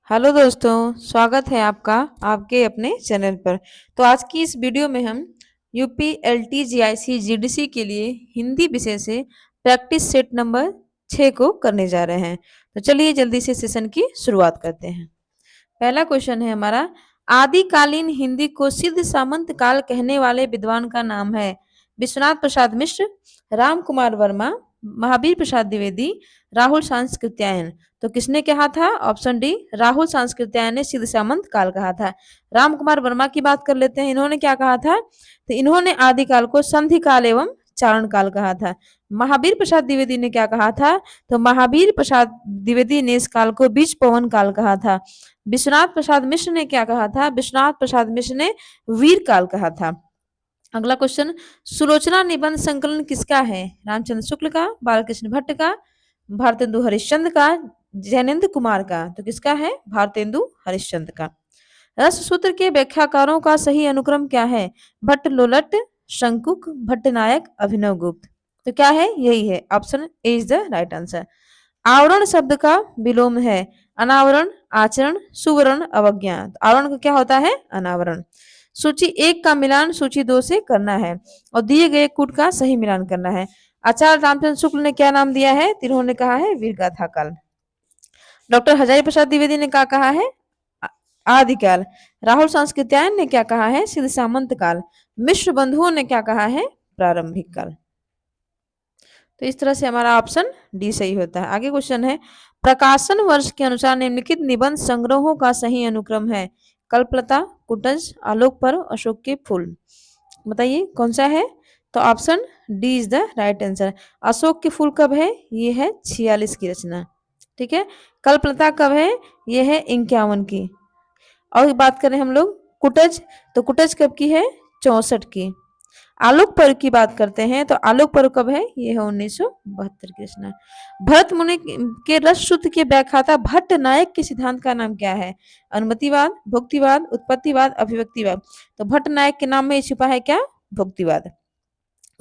Hello दोस्तों, स्वागत है आपका आपके अपने चैनल पर। तो आज की इस वीडियो में हम यूपी एलटी जीआईसी जीडीसी के लिए हिंदी विषय से प्रैक्टिस सेट नंबर 6 को करने जा रहे हैं। तो चलिए जल्दी से सेशन की शुरुआत करते हैं। पहला क्वेश्चन है हमारा, आदिकालीन हिंदी को सिद्ध सामंत काल कहने वाले विद्वान का नाम है। विश्वनाथ प्रसाद मिश्र, राम कुमार वर्मा, महावीर प्रसाद द्विवेदी, राहुल सांस्कृत्यायन। तो किसने कहा था? ऑप्शन डी, राहुल सांस्कृत्यायन ने सिद्ध सामंत काल कहा था। राम कुमार वर्मा की बात कर लेते हैं, इन्होंने क्या कहा था? तो इन्होंने आदिकाल को संधि काल एवं चारण काल कहा था। महावीर प्रसाद द्विवेदी ने क्या कहा था? तो महावीर प्रसाद द्विवेदी ने इस काल को बीज पवन काल कहा था। विश्वनाथ प्रसाद मिश्र ने क्या कहा था? विश्वनाथ प्रसाद मिश्र ने वीर काल कहा था। अगला क्वेश्चन, सुलोचना निबंध संकलन किसका है? रामचंद्र शुक्ल का, बालकृष्ण भट्ट का, भारतेंदु हरिश्चंद्र का, जैनेन्द्र कुमार का। तो किसका है? भारतेंदु हरिश्चंद्र का। रस सूत्र के व्याख्याकारों का सही अनुक्रम क्या है? भट्ट लोलट, शंकुक, भट्टनायक, अभिनव गुप्त। तो क्या है? यही है, option A is the right answer. आवरण शब्द का विलोम है। अनावरण, आचरण, सुवर्ण, अवज्ञा। आवरण का क्या होता है? अनावरण। सूची 1 का मिलान सूची 2 से करना है और दिए गए कूट का सही मिलान करना है। आचार्य रामचंद्र शुक्ल ने क्या नाम दिया है? इन्होंने कहा है वीरगाथा काल। डॉक्टर हजारी प्रसाद द्विवेदी ने क्या कहा है? आदिकाल। राहुल सांस्कृत्यायन ने क्या कहा है? सिद्ध सामंत काल। मिश्र बंधुओं ने क्या कहा है? प्रारंभिक काल। तो इस तरह से हमारा ऑप्शन डी सही होता है। आगे क्वेश्चन है, प्रकाशन वर्ष के अनुसार निम्नलिखित निबंध संग्रहों का सही अनुक्रम है। कल्पलता, कुटज, आलोक पर्व, अशोक के फूल। बताइए कौन सा है? तो option D is the right answer. Ashok के फूल कब है? ये है 46 की रचना। ठीक है। कल्पलता कब है? ये है 51 की। और बात करें हम लोग कुटज, तो कुटज कब की है? 64 की। आलोक पर्व की बात करते हैं तो आलोक पर्व कब है? ये है 1972 की रचना। भरत मुनि के रस सूत्र के व्याख्याता भट्ट नायक के सिद्धांत का नाम क्या है? अनुमतिवाद, भुक्तिवाद, उत्पत्तिवाद, अभिव्यक्तिवाद। तो भट्ट नायक के नाम में छिपा है क्या? भुक्तिवाद।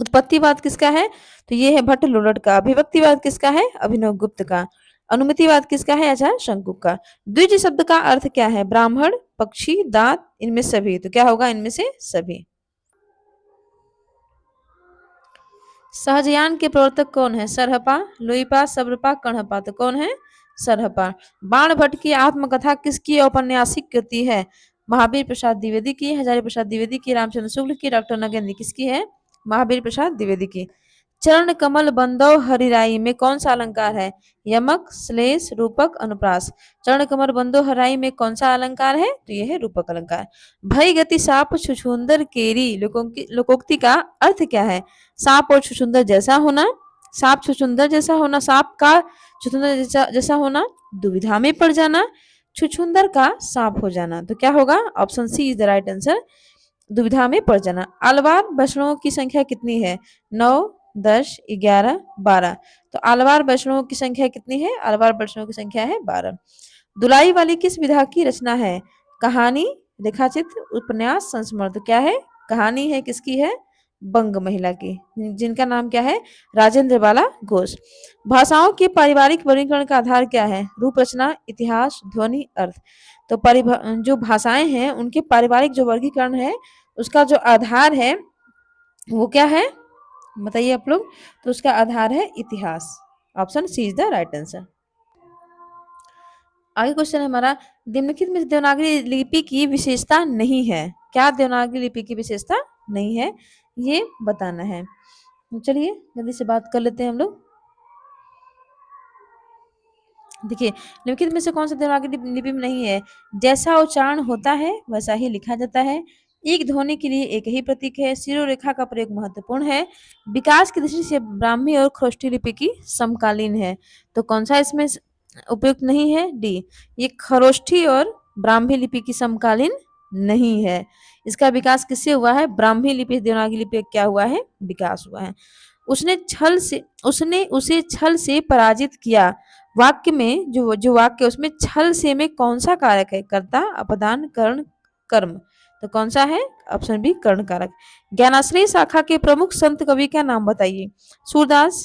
उत्पत्तिवाद किसका है? तो ये है भट्ट लोलट का। अभिव्यक्तिवाद किसका है? अभिनव गुप्त का। अनुमतिवाद किसका है? आचार्य शंकुक का। द्विज शब्द का अर्थ क्या है? ब्राह्मण, पक्षी, दांत, इनमें सभी। तो क्या होगा? इनमें से सभी। सहजयान के प्रवर्तक कौन है? सरहपा, लोईपा, सब्रपा, कण्हपा। तो कौन है? सरहपा। बाण भट्ट की आत्मकथा किसकी औपन्यासिक कृति है? महावीर प्रसाद द्विवेदी की, हजारी प्रसाद द्विवेदी की, रामचंद्र शुक्ल की, डॉक्टर नगेंद्र किसकी है? महावीर प्रसाद द्विवेदी की। चरण कमल बंदौ हरिराई में कौन सा अलंकार है? यमक, श्लेष, रूपक, अनुप्रास। चरण कमल बंदो हरिराई में कौन सा अलंकार है? तो यह है रूपक अलंकार। भय गति साप छुछुंदर केरी लोकोक्ति का अर्थ क्या है? सांप और छुछुंदर जैसा होना, सांप छुछुंदर जैसा होना, सांप का छुछुंदर जैसा होना, दुविधा में पड़ जाना, छुछुंदर का सांप हो जाना। तो क्या होगा? Option C is the right answer, दुविधा में पड़ जाना। अलवार वैष्णवों की संख्या कितनी है? 9, 10, 11, 12। तो अलवार वैष्णवों की संख्या कितनी है? अलवार वैष्णवों की संख्या है 12। दुलाई वाली किस विधा की रचना है? कहानी, रेखाचित्र, उपन्यास, संस्मरण। तो क्या है? कहानी है। किसकी है? बंग महिला की, जिनका नाम क्या है? राजेंद्र बाला घोष। भाषाओं के पारिवारिक वर्गीकरण का आधार क्या है? रूप, रचना, इतिहास, ध्वनि, अर्थ। तो जो भाषाएं हैं उनके पारिवारिक जो वर्गीकरण है उसका जो आधार है वो क्या है? बताइए आप लोग। तो उसका आधार है इतिहास। Option C is the right answer. आगे क्वेश्चन है हमारा, निम्नलिखित में देवनागरी लिपि की विशेषता नहीं है। क्या देवनागरी लिपि की विशेषता नहीं है? ये बताना है। चलिए जल्दी से बात कर लेते हैं हम लोग। देखिए, निम्नलिखित में से कौन सा देवनागरी लिपि में नहीं है? जैसा उच्चारण होता है वैसा ही लिखा जाता है। एक ध्वनि के लिए एक ही प्रतीक है। शिरोरेखा का प्रयोग महत्वपूर्ण है। विकास की दृष्टि से ब्राह्मी और खरोष्ठी लिपि की समकालीन है। तो कौन सा इसमें उपयुक्त नहीं है? डी, ये खरोष्ठी और ब्राह्मी लिपि की समकालीन नहीं है। इसका विकास किससे हुआ है? ब्राह्मी लिपि, देवनागरी लिपि क्या हुआ है? विकास हुआ है। उसने उसे छल से पराजित किया। वाक्य में जो वाक्य उसमें छल से में कौन सा कारक है? कर्ता, अपदान, कर्ण, कर्म। तो कौन सा है? Option B कर्णकारक। ज्ञानाश्रय शाखा के प्रमुख संत कवि का नाम बताइए। सूरदास,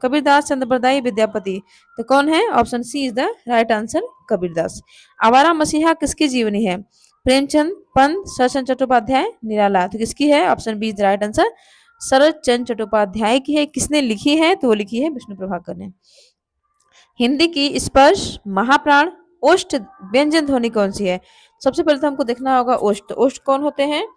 कबीरदास, चंद्रप्रदायी, विद्यापति। तो कौन है? Option C is the right answer, Kabirdas. Awara Masiha किसकी जीवनी है? प्रेमचंद, पंत, शरदचंद्र चट्टोपाध्याय, निराला। तो किसकी है? Option B is the right answer, Sharad Chandra Chattopadhyay की है। किसने लिखी है? तो वो लिखी है विष्णु प्रभाकर ने। हिंदी की स्पर्श, महाप्राण, ओष्ठ व्यंजन ध्वनि कौन सी है? सबसे पहले तो हमको देखना होगा ओष्ठ। ओष्ठ कौन होते हैं?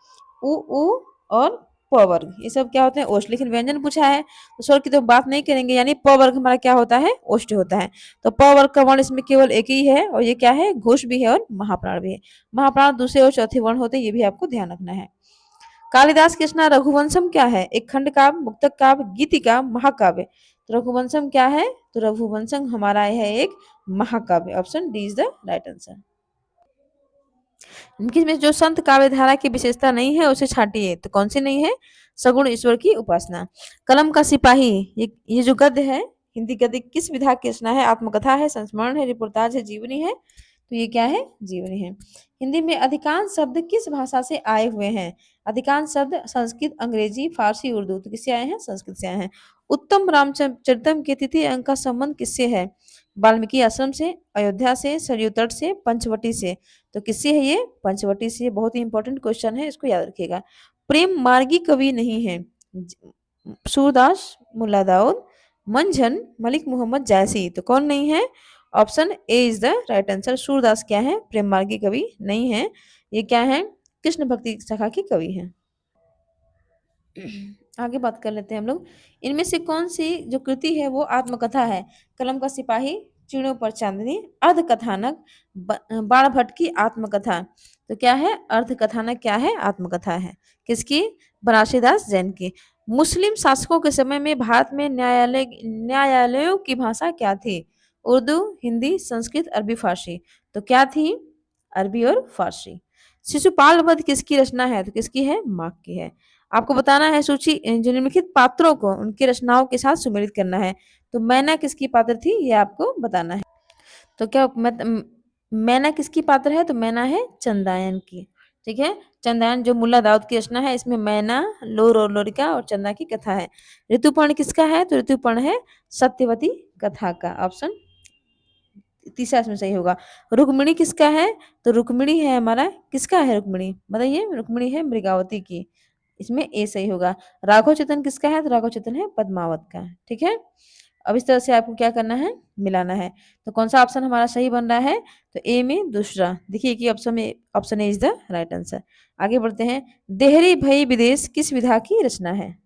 उ और प वर्ग, ये सब क्या होते हैं? ओष्ठ। लेकिन व्यंजन पूछा है तो स्वर की तो बात नहीं करेंगे, यानी प वर्ग हमारा क्या होता है? ओष्ठ होता है। तो प वर्ग का वर्ण इसमें केवल एक ही है, और ये क्या है? घोष भी है और महाप्राण भी है। महाप्राण दूसरे और चौथे वर्ण होते हैं, ये भी आपको ध्यान रखना है। कालिदास की रचना रघुवंशम क्या है? एक खंड काव्य, मुक्तक काव्य, गीतिका, महाकाव्य। तो रघुवंशम क्या है? तो रघुवंशम हमारा है एक महाकाव्य। Option D is the right answer. इनकी में जो संत काव्य धारा की विशेषता नहीं है उसे छांटिए। तो कौन सी नहीं है? सगुण ईश्वर की उपासना। कलम का सिपाही, ये जो गद्य है, हिंदी गद्य किस विधा की रचना है? आत्मकथा है, संस्मरण है, रिपोर्टाज है, जीवनी है। तो ये क्या है? जीवनी है। हिंदी में अधिकांश शब्द किस भाषा से आए हुए हैं? अधिकांश शब्द संस्कृत, अंग्रेजी, फारसी, उर्दू। तो किससे आए हैं? संस्कृत से आए हैं। उत्तम रामचरितम के तिथि अंक का संबंध किससे है? वाल्मीकि आश्रम से, अयोध्या से, सरयू तट से, पंचवटी से। तो किससे है ये? पंचवटी से। बहुत ही इंपॉर्टेंट क्वेश्चन है, इसको याद रखिएगा। प्रेम मार्गी कवि नहीं है? सूरदास, मुल्ला दाऊद, मंझन, मलिक मोहम्मद जायसी। तो कौन नहीं है? Option A is the right answer. Surdas क्या है? प्रेम मार्गी कवि नहीं है। ये क्या है? कृष्ण भक्ति शाखा की कवि है। आगे बात कर लेते हैं हम लोग। इनमें से कौन सी जो कृति है वो आत्मकथा है? कलम का सिपाही, चिड़ियों पर चांदनी, अर्ध कथानक, बाण भट्ट की आत्मकथा। तो क्या है? अर्ध कथानक क्या है? आत्मकथा है। किसकी? बनारसीदास जैन की। मुस्लिम शासकों के समय में भारत में न्यायालयों की भाषा क्या थी? उर्दू, हिंदी, संस्कृत, अरबी, फारसी। तो क्या थी? अरबी और फारसी। शिशुपाल वध किसकी रचना है? तो किसकी है? मार्क की है। आपको बताना है सूची, जो निम्नलिखित पात्रों को उनकी रचनाओं के साथ सुमेलित करना है। तो मैना किसकी पात्र थी? ये आपको बताना है। तो क्या मैना किसकी पात्र है? तो मैना है चंदायन की। ठीक है, चंदायन जो मुल्ला दाऊद की रचना है, इसमें मैना, लोर और लोरिका और चंदा की कथा है। ऋतुपर्ण किसका है? तो ऋतुपर्ण है सत्यवती कथा का। ऑप्शन तीसरा इसमें सही होगा। रुक्मिणी किसका है? तो रुक्मिणी है हमारा, किसका है रुक्मिणी? बताइए। रुक्मिणी है मृगावती की। इसमें ए सही होगा। राघव चेतन किसका है? तो राघव चेतन है पद्मावत का। ठीक है, अब इस तरह से आपको क्या करना है? मिलाना है। तो कौन सा ऑप्शन हमारा सही बन रहा है? तो ए में दूसरा। देखिए कि option A is the right answer. आगे बढ़ते हैं। देहरी भई विदेश किस विधा की रचना है?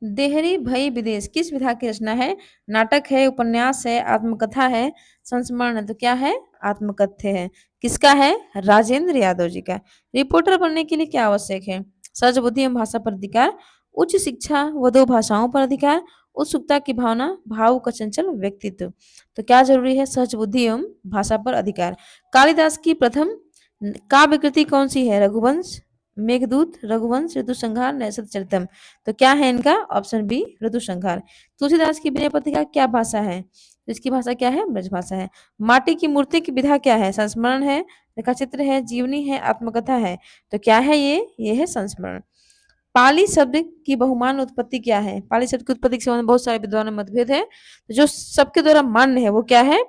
देहरी भई विदेश किस विधा की रचना है? नाटक है, उपन्यास है, आत्मकथा है, संस्मरण है। तो क्या है? आत्मकथ्य है। किसका है? राजेंद्र यादव जी का। रिपोर्टर बनने के लिए क्या आवश्यक है? सहज बुद्धि एवं भाषा पर अधिकार, उच्च शिक्षा व दो भाषाओं पर अधिकार, उत्सुकता की भावना, भावुक अचंचल व्यक्तित्व। तो क्या जरूरी है? सहज बुद्धि एवं भाषा पर अधिकार। कालिदास की प्रथम काव्य कृति कौन सी है? रघुवंश, मेघदूत, रघुवंश, ऋतुसंहार, नैषधचरितम। तो क्या है इनका? Option B Ritusamhara. तुलसीदास की विनय पत्रिका क्या भाषा है? तो इसकी भाषा क्या है? ब्रज भाषा है। माटी की मूर्ति की विधा क्या है? संस्मरण है, रेखाचित्र है, जीवनी है, आत्मकथा है। तो क्या है ये है संस्मरण। पाली शब्द की बहुमान उत्पत्ति क्या है? पाली शब्द की उत्पत्ति के संबंध में बहुत सारे विद्वानों में मतभेद है। तो जो सबके द्वारा मान्य है वो क्या है?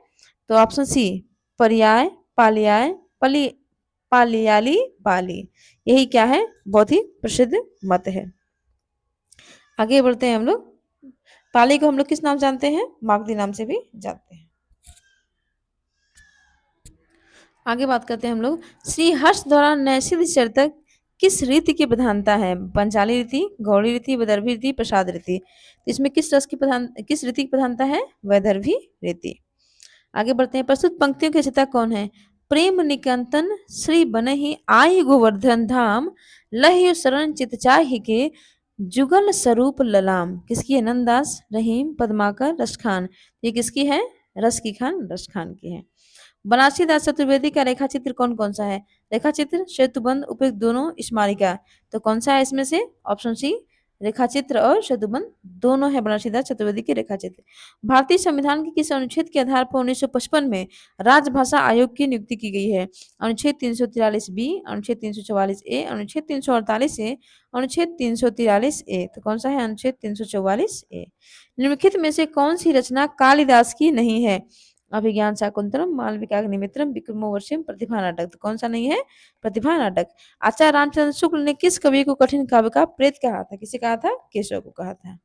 तो ऑप्शन सी, पर्याय, पालियाय, पली, पालियाली, पाली। यही क्या है? बहुत ही प्रसिद्ध मत है। आगे बढ़ते हैं हम लोग। पाली को हम लोग किस नाम जानते हैं? मागधी नाम से भी जानते हैं। आगे बात करते हैं हम लोग। श्री हर्ष द्वारा नैषध चरितक किस रीति की प्रधानता है? पंचाली रीति, गौड़ी रीति, वैदर्भी रीति, प्रसाद रीति। तो इसमें किस रीति की प्रधानता है? वैदर्भी रीति। आगे बढ़ते हैं। प्रस्तुत पंक्तियों की रचयिता कौन है? प्रेम निकंतन श्री बनहि आहि गोवर्धन धाम, लहि शरण चित चाहि के जुगल स्वरूप ललाम। किसकी है? नंददास, रहीम, पद्माकर, रसखान। ये किसकी है? रस की खान, रसखान की है। बनारसी दास चतुर्वेदी का रेखा चित्र कौन कौन सा है? रेखा चित्र, सेतुबंध, उपयुक्त दोनों, स्मारिका। तो कौन सा है इसमें से? ऑप्शन सी, रेखाचित्र और शतुबंध दोनों है बनारसीदास चतुर्वेदी के रेखाचित्र। भारतीय संविधान के किस अनुच्छेद के आधार पर 1955 में राजभाषा आयोग की नियुक्ति की गई है? अनुच्छेद 343 बी, अनुच्छेद 344 ए, अनुच्छेद 348 ए, अनुच्छेद 343 ए। तो कौन सा है? अनुच्छेद 344 ए। निम्नलिखित में से कौन सी रचना कालिदास की नहीं है? अभिज्ञान शाकुंतलम, मालविकाग्निमित्रम, विक्रमोर्वशीयम, प्रतिभा नाटक। तो कौन सा नहीं है? प्रतिभा नाटक। आचार्य रामचंद्र शुक्ल ने किस कवि को कठिन काव्य का प्रेत कहा था? किसे कहा था? केशव को कहा था।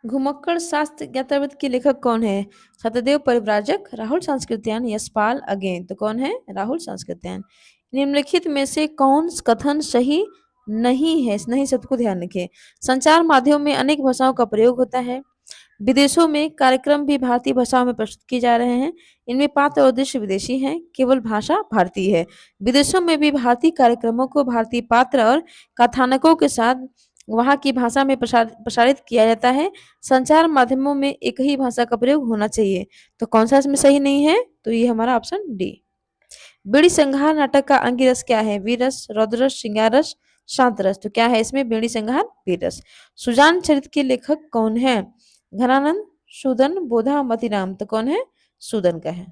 घुमक्कड़ शास्त्र ज्ञातवृत्त के लेखक कौन है? सत्यदेव परिव्राजक, राहुल सांस्कृत्यायन, यशपाल अगेन। तो कौन है? राहुल सांस्कृत्यायन। निम्नलिखित में से कौन कथन सही नहीं है? नहीं शब्द को ध्यान रखिए। संचार माध्यमों में अनेक भाषाओं का प्रयोग होता है। विदेशों में कार्यक्रम भी भारतीय भाषाओं में प्रस्तुत किए जा रहे हैं। इनमें पात्र और उद्देश्य विदेशी हैं, केवल भाषा भारतीय है। विदेशों में भी भारतीय कार्यक्रमों को भारतीय पात्र और कथानकों के साथ वहाँ की भाषा में प्रसारित किया जाता है। संचार माध्यमों में एक ही भाषा का प्रयोग होना चाहिए। तो कौन सा इसमें सही नहीं है? तो ये हमारा ऑप्शन डी। बेड़ी संघार नाटक का अंगी रस क्या है? वीर रस, रौद्र रस, श्रृंगार रस, शांत रस। तो क्या है इसमें? बेड़ी संघार वीर रस। सुजान चरित्र के लेखक कौन है? घनानंद, सूदन, बोधा, मतीराम। तो कौन है? सूदन का है।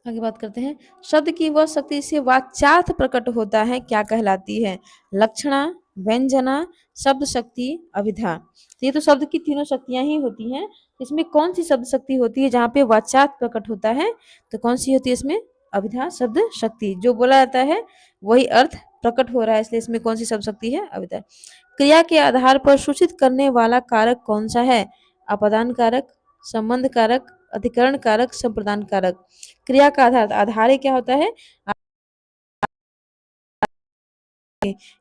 आगे बात करते हैं। शब्द की वह शक्ति से वाच्यार्थ प्रकट होता है क्या कहलाती है? लक्षणा, व्यंजना, शब्द शक्ति, अभिधा। तो ये तो शब्द की तीनों शक्तियां ही होती हैं। इसमें कौन सी शब्द शक्ति होती है जहाँ पे वाच्यार्थ प्रकट होता है? तो कौन सी होती है इसमें? अभिधा शब्द शक्ति। जो बोला जाता है वही अर्थ प्रकट हो रहा है, इसलिए इसमें कौन सी शब्द शक्ति है? अभिधा। क्रिया के आधार पर सूचित करने वाला कारक कौन सा है? अपादान कारक, संबंध कारक, अधिकरण कारक, संप्रदान कारक। क्रिया का आधार क्या होता है?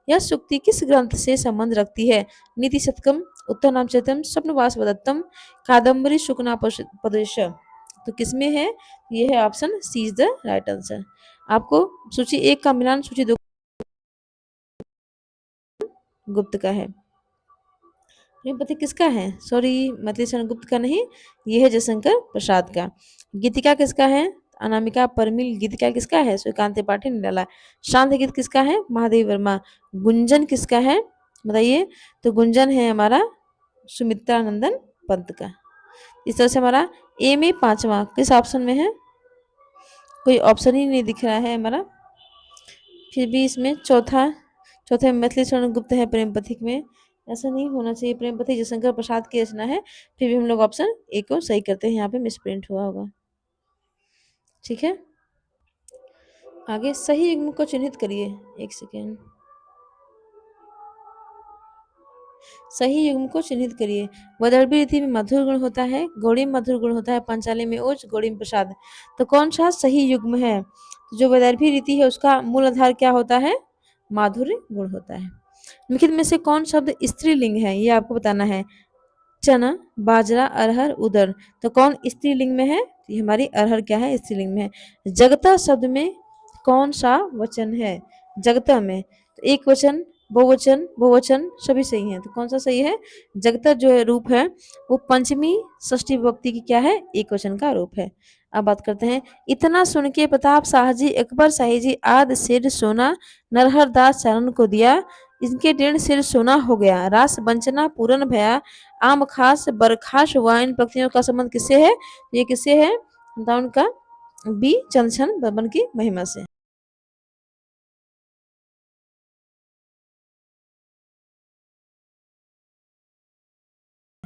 यह सुक्ति किस ग्रंथ से संबंध रखती है? नीति शतकम, उत्तर नामचरितम, स्वप्नवास वदत्तम, कादम्बरी शुकनापदेश। तो किसमें है? ये है option C is the right answer. आपको सूची 1 का मिलान सूची 2 गुप्त का है। प्रेमपति किसका है? सॉरी, मैथिली शरण गुप्त का नहीं, ये है जयशंकर प्रसाद का। गीतिका किसका है? अनामिका परमिल। गीतिका किसका है? सूर्यकांत त्रिपाठी निराला। शांत गीत किसका है? महादेव वर्मा। गुंजन किसका है? बताइए। तो गुंजन है हमारा सुमित्रा नंदन पंत का। इस तरह से हमारा ए में 5वां किस ऑप्शन में है? कोई ऑप्शन ही नहीं दिख रहा है हमारा। फिर भी इसमें चौथे में मैथिली शरण गुप्त है प्रेम पथिक में। ऐसा नहीं होना चाहिए। प्रेम पथिक जयशंकर प्रसाद की रचना है। फिर भी हम लोग ऑप्शन ए को सही करते हैं। यहाँ पे मिसप्रिंट हुआ होगा। ठीक है, आगे सही युग्म को चिन्हित करिए। एक सेकेंड, सही युग्म को चिन्हित करिए। वैदर्भी रीति में मधुर गुण होता है, गौड़ी में मधुर गुण होता है, पंचाली में ओज, गौड़ी में प्रसाद। तो कौन सा सही युग्म है? तो जो वैदर्भी रीति है उसका मूल आधार क्या होता है? माधुर्य गुण होता है। निम्नलिखित में से कौन शब्द स्त्रीलिंग है? ये आपको बताना है। चना, बाजरा, अरहर, उदर। तो कौन स्त्रीलिंग में है? ये हमारी अरहर क्या है? स्त्रीलिंग में है। जगता शब्द में कौन सा वचन है? जगता में तो एक वचन, बहुवचन, बहुवचन सभी सही हैं। तो कौन सा सही है? जगता जो है रूप है वो पंचमी षष्ठी विभक्ति की क्या है? एक वचन का रूप है। अब बात करते हैं। इतना सुन के प्रताप शाहजी अकबर शाही जी आद सिर सोना नरहर दास चरण को दिया, इनके डेढ़ सिर सोना हो गया, रास वंचना पूरन भया, आम खास बरखाश हुआ। इन पंक्तियों का संबंध किससे है? ये किससे है? उनका बी चंद्रछन बर्मन की महिमा से।